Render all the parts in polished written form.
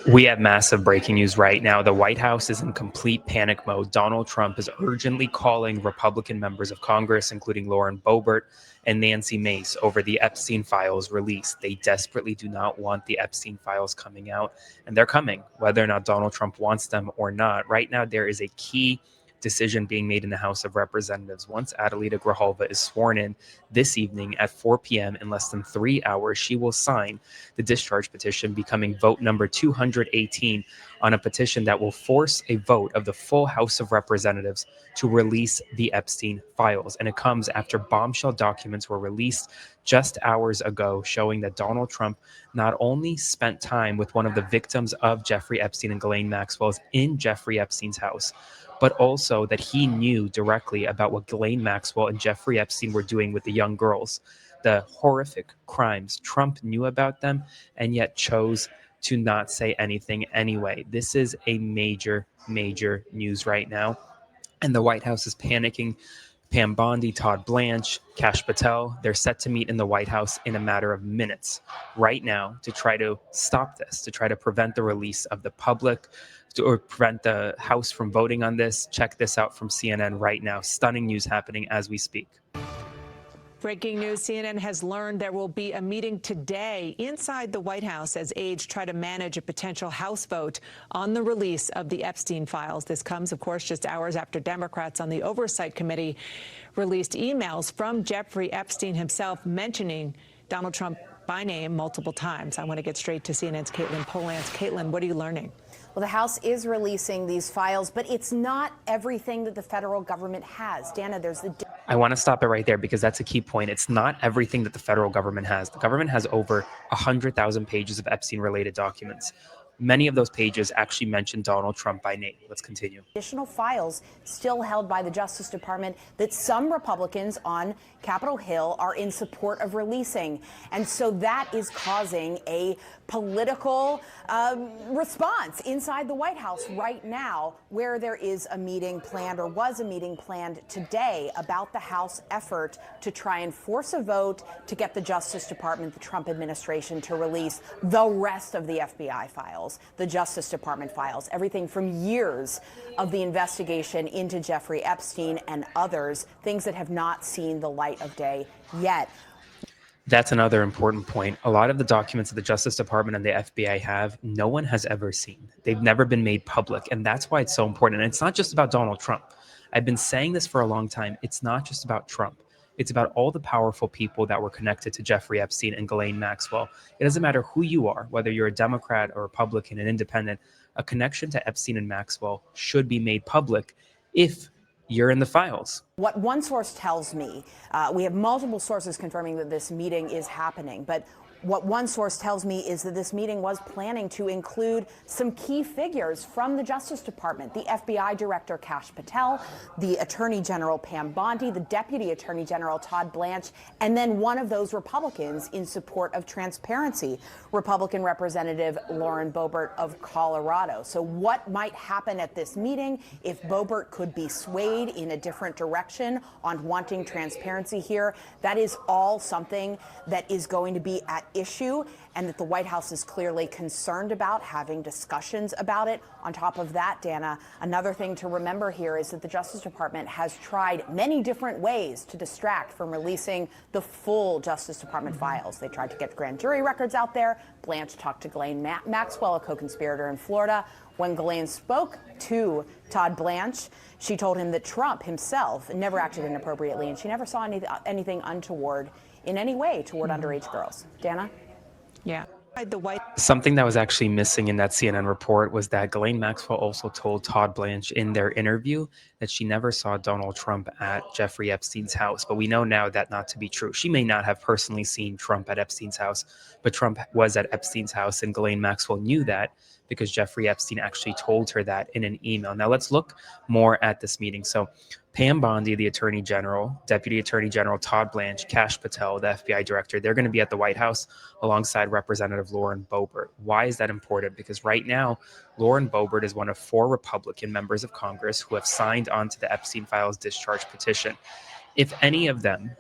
We have massive breaking news right now. The White House is in complete panic mode. Donald Trump is urgently calling Republican members of Congress, including Lauren Boebert and Nancy Mace, over the Epstein files release. They desperately do not want the Epstein files coming out, and they're coming, whether or not Donald Trump wants them or not. Right now, there is a key decision being made in the House of Representatives. Once Adelita Grijalva is sworn in this evening at 4 p.m. in less than 3 hours, she will sign the discharge petition, becoming vote number 218 on a petition that will force a vote of the full House of Representatives to release the Epstein files. And it comes after bombshell documents were released just hours ago showing that Donald Trump not only spent time with one of the victims of Jeffrey Epstein and Ghislaine Maxwell's in Jeffrey Epstein's house, but also that he knew directly about what Ghislaine Maxwell and Jeffrey Epstein were doing with the young girls, the horrific crimes. Trump knew about them and yet chose to not say anything anyway. This is a major, major news right now. And the White House is panicking. Pam Bondi, Todd Blanche, Kash Patel, they're set to meet in the White House in a matter of minutes right now to try to stop this, to try to prevent the release of the public, or prevent the House from voting on this. Check this out from CNN right now. Stunning news happening as we speak. Breaking news, CNN has learned there will be a meeting today inside the White House as aides try to manage a potential House vote on the release of the Epstein files. This comes, of course, just hours after Democrats on the Oversight Committee released emails from Jeffrey Epstein himself mentioning Donald Trump by name multiple times. I want to get straight to CNN's Caitlin Polantz. Caitlin, what are you learning? Well, the House is releasing these files, but it's not everything that the federal government has. Dana, there's the... I want to stop it right there because that's a key point. It's not everything that the federal government has. The government has over 100,000 pages of Epstein-related documents. Many of those pages actually mention Donald Trump by name. Let's continue. Additional files still held by the Justice Department that some Republicans on Capitol Hill are in support of releasing. And so that is causing a political response inside the White House right now, where there is a meeting planned, or was a meeting planned today, about the House effort to try and force a vote to get the Justice Department, the Trump administration, to release the rest of the FBI files, the Justice Department files, everything from years of the investigation into Jeffrey Epstein and others, things that have not seen the light of day yet. That's another important point. A lot of the documents that the Justice Department and the FBI have, no one has ever seen. They've never been made public, and that's why it's so important. And it's not just about Donald Trump. I've been saying this for a long time. It's not just about Trump. It's about all the powerful people that were connected to Jeffrey Epstein and Ghislaine Maxwell. It doesn't matter who you are, whether you're a Democrat or Republican, an independent, a connection to Epstein and Maxwell should be made public if you're in the files. What one source tells me, we have multiple sources confirming that this meeting is happening, but what one source tells me is that this meeting was planning to include some key figures from the Justice Department, the FBI Director Kash Patel, the Attorney General Pam Bondi, the Deputy Attorney General Todd Blanche, and then one of those Republicans in support of transparency, Republican Representative Lauren Boebert of Colorado. So what might happen at this meeting if Boebert could be swayed in a different direction on wanting transparency here? That is all something that is going to be at issue, and that the White House is clearly concerned about, having discussions about it. On top of that, Dana, another thing to remember here is that the Justice Department has tried many different ways to distract from releasing the full Justice Department files. They tried to get grand jury records out there. Blanche talked to Ghislaine Maxwell, a co-conspirator in Florida. When Ghislaine spoke to Todd Blanche, she told him that Trump himself never acted inappropriately, and she never saw anything untoward in any way toward underage girls. Dana? Yeah. Something that was actually missing in that CNN report was that Ghislaine Maxwell also told Todd Blanche in their interview that she never saw Donald Trump at Jeffrey Epstein's house. But we know now that not to be true. She may not have personally seen Trump at Epstein's house, but Trump was at Epstein's house, and Ghislaine Maxwell knew that because Jeffrey Epstein actually told her that in an email. Now let's look more at this meeting. So Pam Bondi, the Attorney General, Deputy Attorney General Todd Blanche, Kash Patel, the FBI Director, they're going to be at the White House alongside Representative Lauren Boebert. Why is that important? Because right now, Lauren Boebert is one of 4 Republican members of Congress who have signed on to the Epstein files discharge petition. If any of them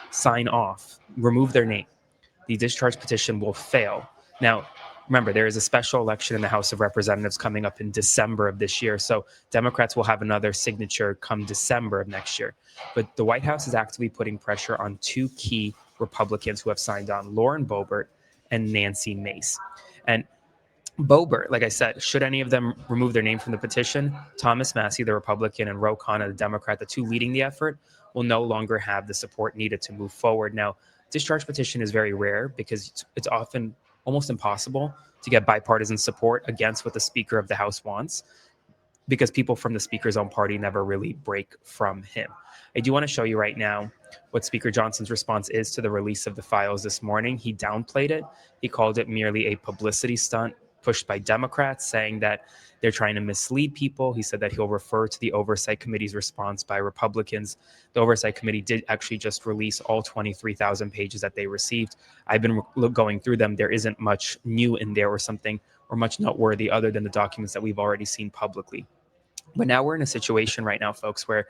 sign off, remove their name, the discharge petition will fail. Now, Remember, there is a special election in the House of Representatives coming up in December of this year. So Democrats will have another signature come December of next year. But the White House is actively putting pressure on two key Republicans who have signed on, Lauren Boebert and Nancy Mace. And Boebert, like I said, should any of them remove their name from the petition, Thomas Massie, the Republican, and Ro Khanna, the Democrat, the two leading the effort, will no longer have the support needed to move forward. Now, discharge petition is very rare because it's often almost impossible to get bipartisan support against what the Speaker of the House wants, because people from the Speaker's own party never really break from him. I do want to show you right now what Speaker Johnson's response is to the release of the files this morning. He downplayed it. He called it merely a publicity stunt pushed by Democrats, saying that they're trying to mislead people. He said that he'll refer to the Oversight Committee's response by Republicans. The Oversight Committee did actually just release all 23,000 pages that they received. I've been going through them. There isn't much new in there or something or much noteworthy other than the documents that we've already seen publicly. But now we're in a situation right now, folks, where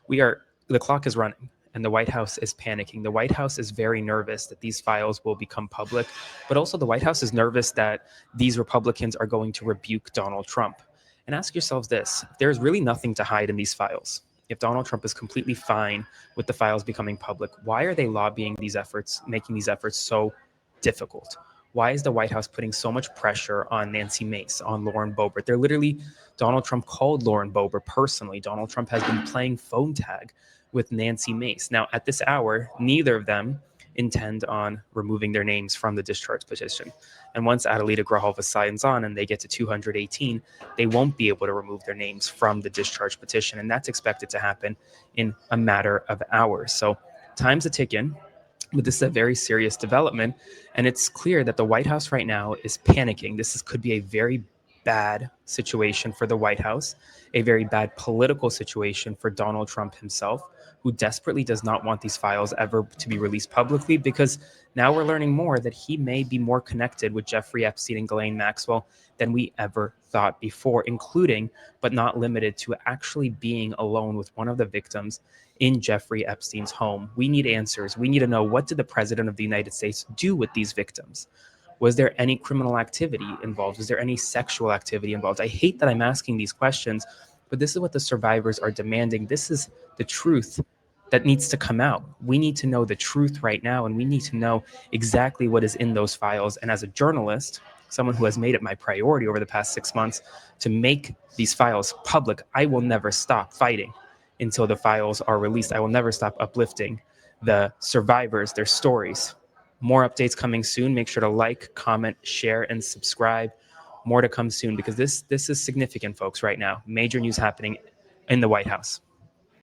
the clock is running and the White House is panicking. The White House is very nervous that these files will become public, but also the White House is nervous that these Republicans are going to rebuke Donald Trump. And ask yourselves this: there's really nothing to hide in these files. If Donald Trump is completely fine with the files becoming public, why are they lobbying these efforts, making these efforts so difficult? Why is the White House putting so much pressure on Nancy Mace, on Lauren Boebert? Donald Trump called Lauren Boebert personally. Donald Trump has been playing phone tag with Nancy Mace. Now, at this hour, neither of them intend on removing their names from the discharge petition. And once Adelita Grijalva signs on and they get to 218, they won't be able to remove their names from the discharge petition. And that's expected to happen in a matter of hours. So time's a ticking. But this is a very serious development, and it's clear that the White House right now is panicking. Could be a very bad situation for the White House, a very bad political situation for Donald Trump himself, who desperately does not want these files ever to be released publicly, because now we're learning more that he may be more connected with Jeffrey Epstein and Ghislaine Maxwell than we ever thought before, including, but not limited to, actually being alone with one of the victims in Jeffrey Epstein's home. We need answers. We need to know, what did the President of the United States do with these victims? Was there any criminal activity involved? Was there any sexual activity involved? I hate that I'm asking these questions, but this is what the survivors are demanding. This is the truth that needs to come out. We need to know the truth right now, and we need to know exactly what is in those files. And as a journalist, someone who has made it my priority over the past 6 months to make these files public, I will never stop fighting until the files are released. I will never stop uplifting the survivors, their stories. More updates coming soon. Make sure to like, comment, share, and subscribe. More to come soon, because this is significant, folks, right now. Major news happening in the White House.